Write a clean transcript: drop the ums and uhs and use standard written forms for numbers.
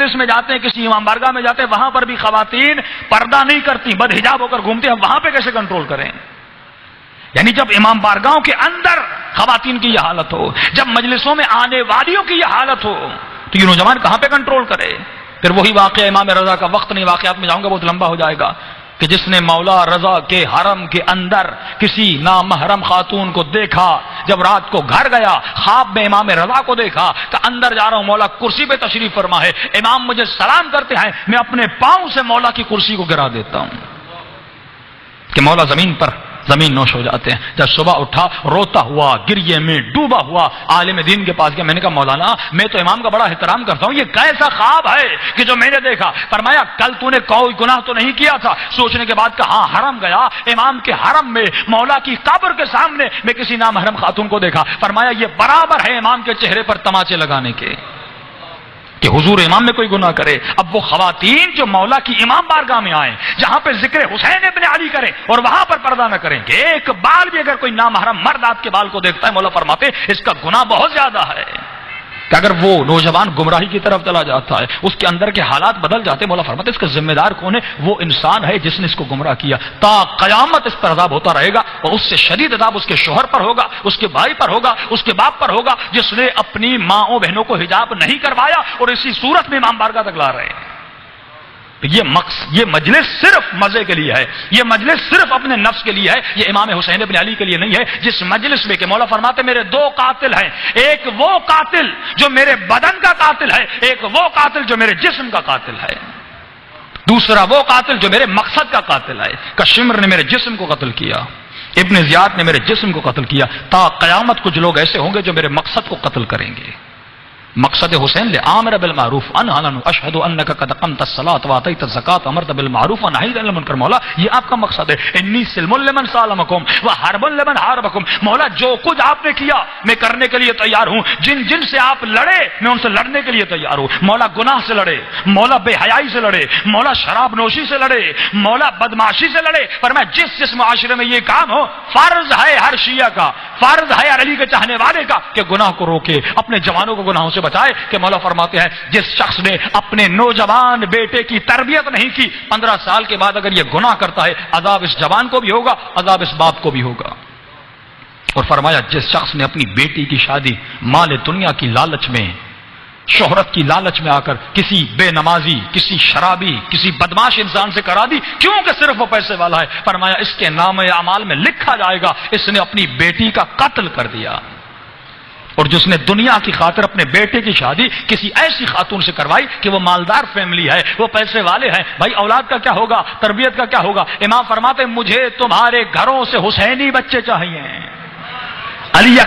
مجلس میں جاتے ہیں، کسی امام بارگاہ میں جاتے ہیں، وہاں پر بھی خواتین پردہ نہیں کرتی، بد حجاب ہو کر گھومتے ہیں، وہاں پہ کیسے کنٹرول کریں؟ یعنی جب امام بارگاہوں کے اندر خواتین کی یہ حالت ہو، جب مجلسوں میں آنے والیوں کی یہ حالت ہو، تو یہ نوجوان کہاں پہ کنٹرول کرے؟ پھر وہی واقعہ امام رضا کا، وقت نہیں واقعات میں جاؤں گا، بہت لمبا ہو جائے گا، کہ جس نے مولا رضا کے حرم کے اندر کسی نامحرم خاتون کو دیکھا، جب رات کو گھر گیا خواب میں امام رضا کو دیکھا کہ اندر جا رہا ہوں، مولا کرسی پہ تشریف فرما ہے، امام مجھے سلام کرتے ہیں، میں اپنے پاؤں سے مولا کی کرسی کو گرا دیتا ہوں کہ مولا زمین نوش ہو جاتے ہیں۔ جب صبح اٹھا روتا ہوا، گریے میں ڈوبا ہوا عالم دین کے پاس گیا، میں نے کہا مولانا میں تو امام کا بڑا احترام کرتا ہوں، یہ کیسا خواب ہے کہ جو میں نے دیکھا؟ فرمایا کل تو نے کوئی گناہ تو نہیں کیا تھا؟ سوچنے کے بعد کہا ہاں حرم گیا، امام کے حرم میں مولا کی قبر کے سامنے میں کسی نامحرم خاتون کو دیکھا۔ فرمایا یہ برابر ہے امام کے چہرے پر تماچے لگانے کے کہ حضور امام میں کوئی گناہ کرے۔ اب وہ خواتین جو مولا کی امام بارگاہ میں آئیں، جہاں پہ ذکر حسین ابن علی کریں اور وہاں پر پردہ نہ کریں، کہ ایک بال بھی اگر کوئی نامحرم مرد آپ کے بال کو دیکھتا ہے، مولا فرماتے اس کا گناہ بہت زیادہ ہے، کہ اگر وہ نوجوان گمراہی کی طرف چلا جاتا ہے، اس کے اندر کے حالات بدل جاتے، مولا فرماتے اس کا ذمہ دار کون ہے؟ وہ انسان ہے جس نے اس کو گمراہ کیا، تا قیامت اس پر عذاب ہوتا رہے گا، اور اس سے شدید عذاب اس کے شوہر پر ہوگا، اس کے بھائی پر ہوگا، اس کے باپ پر ہوگا، جس نے اپنی ماں بہنوں کو حجاب نہیں کروایا اور اسی صورت میں امام بارگاہ تک لا رہے ہیں۔ یہ مجلس صرف مزے کے لیے ہے، یہ مجلس صرف اپنے نفس کے لیے ہے، یہ امام حسین ابن علی کے لیے نہیں ہے، جس مجلس میں کہ مولا فرماتے میرے دو قاتل ہیں، ایک وہ قاتل جو میرے بدن کا قاتل ہے، ایک وہ قاتل جو میرے جسم کا قاتل ہے، دوسرا وہ قاتل جو میرے مقصد کا قاتل ہے۔ کشمر نے میرے جسم کو قتل کیا، ابن زیاد نے میرے جسم کو قتل کیا، تا قیامت کچھ لوگ ایسے ہوں گے جو میرے مقصد کو قتل کریں گے۔ مقصد حسین لآمر بالمعروف انہا عنہ اشہد انک قد اقمت الصلاۃ واتیت الزکاۃ امرت بالمعروف ونہیت عن المنکر۔ مولا یہ آپ کا مقصد ہے، انی سلم لمن سالمکم وحرب لمن حاربکم۔ مولا جو کچھ آپ نے کیا میں کرنے کے لیے تیار ہوں، جن سے آپ لڑے میں ان سے لڑنے کے لیے تیار ہوں۔ مولا گناہ سے لڑے، مولا بے حیائی سے لڑے، مولا شراب نوشی سے لڑے، مولا بدمعاشی سے لڑے، پر میں جس معاشرے میں یہ کام ہو، فرض ہے ہر شیعہ کا، فرض ہے ہر علی کے چاہنے والے کا کہ گناہ کو روکے، اپنے جوانوں کو گناہوں سے بچائے۔ کہ مولا فرماتے ہیں جس شخص نے اپنے نوجوان بیٹے کی تربیت نہیں کی، 15 سال کے بعد اگر یہ گناہ کرتا ہے، عذاب اس جوان کو بھی ہوگا، عذاب اس باپ کو بھی ہوگا۔ اور فرمایا جس شخص نے اپنی بیٹی کی شادی مال دنیا کی لالچ میں، شہرت کی لالچ میں آ کر کسی بے نمازی، کسی شرابی، کسی بدماش انسان سے کرا دی کیونکہ صرف وہ پیسے والا ہے، فرمایا اس کے نام اعمال میں لکھا جائے گا اس نے اپنی بیٹی کا قتل کر دیا۔ اور جس نے دنیا کی خاطر اپنے بیٹے کی شادی کسی ایسی خاتون سے کروائی کہ وہ مالدار فیملی ہے، وہ پیسے والے ہیں، بھائی اولاد کا کیا ہوگا، تربیت کا کیا ہوگا؟ امام فرماتے مجھے تمہارے گھروں سے حسینی بچے چاہیے، علی